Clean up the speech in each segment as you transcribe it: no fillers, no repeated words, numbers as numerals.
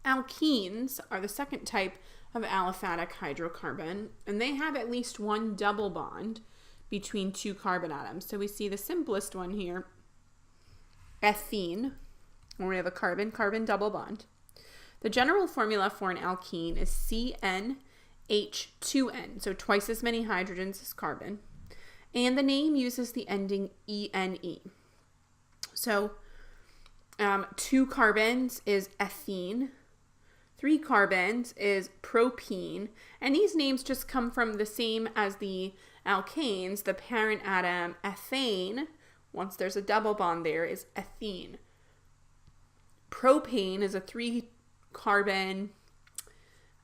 Alkenes are the second type of aliphatic hydrocarbon, and they have at least one double bond between two carbon atoms. So we see the simplest one here, ethene, where we have a carbon-carbon double bond. The general formula for an alkene is CnH2n, so twice as many hydrogens as carbon. And the name uses the ending ene. So 2 carbons is ethene, 3 carbons is propene, and these names just come from the same as the alkanes. The parent atom, ethane, once there's a double bond there, is ethene. Propane is a 3-carbon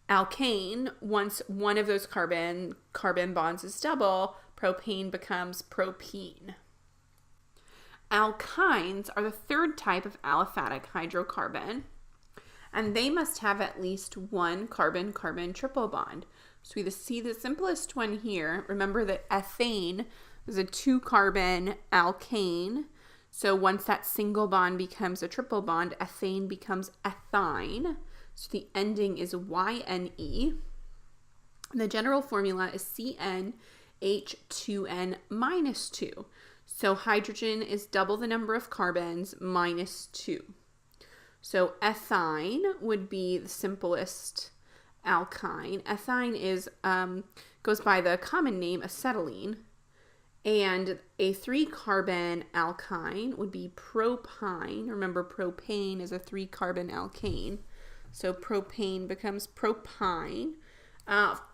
alkane. Once one of those carbon bonds is double, propane becomes propene. Alkynes are the third type of aliphatic hydrocarbon, and they must have at least one carbon-carbon triple bond. So we see the simplest one here. Remember that ethane is a 2-carbon alkane. So once that single bond becomes a triple bond, ethane becomes ethyne. So the ending is YNE. The general formula is CnH2n minus 2. So hydrogen is double the number of carbons minus 2. So ethyne would be the simplest alkyne. Ethyne is goes by the common name acetylene. And a 3-carbon alkyne would be propyne. Remember, propane is a 3-carbon alkane. So propane becomes propyne,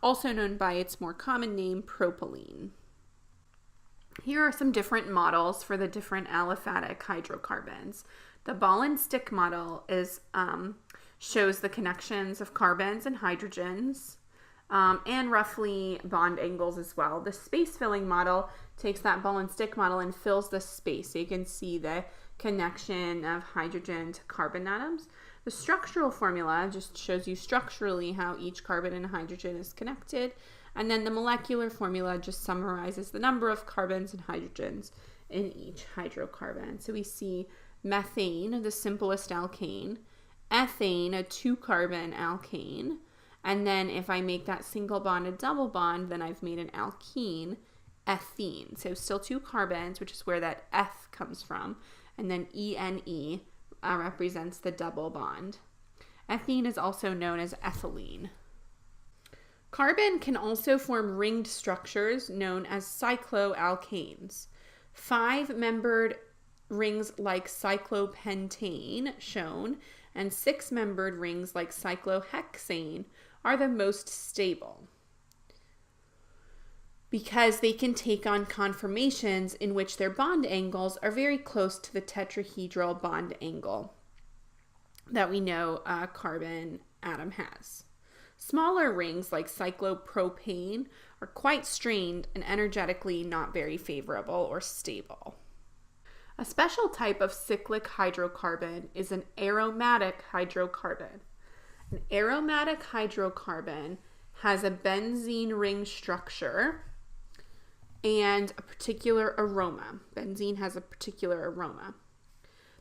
also known by its more common name, propylene. Here are some different models for the different aliphatic hydrocarbons. The ball and stick model shows the connections of carbons and hydrogens, and roughly bond angles as well. The space filling model takes that ball and stick model and fills the space, so you can see the connection of hydrogen to carbon atoms. The structural formula just shows you structurally how each carbon and hydrogen is connected, and then the molecular formula just summarizes the number of carbons and hydrogens in each hydrocarbon. So we see methane, the simplest alkane, ethane, a 2-carbon alkane, and then if I make that single bond a double bond, then I've made an alkene, ethene. So still 2 carbons, which is where that eth comes from, and then ene represents the double bond. Ethene is also known as ethylene. Carbon can also form ringed structures known as cycloalkanes. 5-membered rings like cyclopentane, shown, and 6-membered rings like cyclohexane are the most stable, because they can take on conformations in which their bond angles are very close to the tetrahedral bond angle that we know a carbon atom has. Smaller rings like cyclopropane are quite strained and energetically not very favorable or stable. A special type of cyclic hydrocarbon is an aromatic hydrocarbon. An aromatic hydrocarbon has a benzene ring structure and a particular aroma. Benzene has a particular aroma.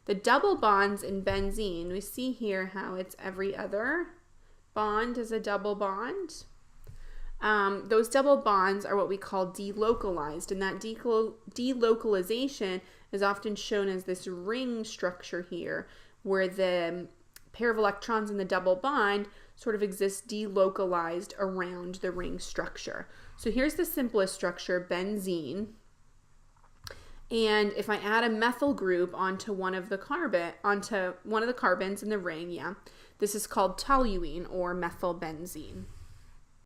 The double bonds in benzene, we see here how it's every other bond is a double bond. Those double bonds are what we call delocalized, and that delocalization is often shown as this ring structure here, where the pair of electrons in the double bond sort of exists delocalized around the ring structure. So here's the simplest structure, benzene. And if I add a methyl group onto one of the carbons in the ring, this is called toluene or methylbenzene.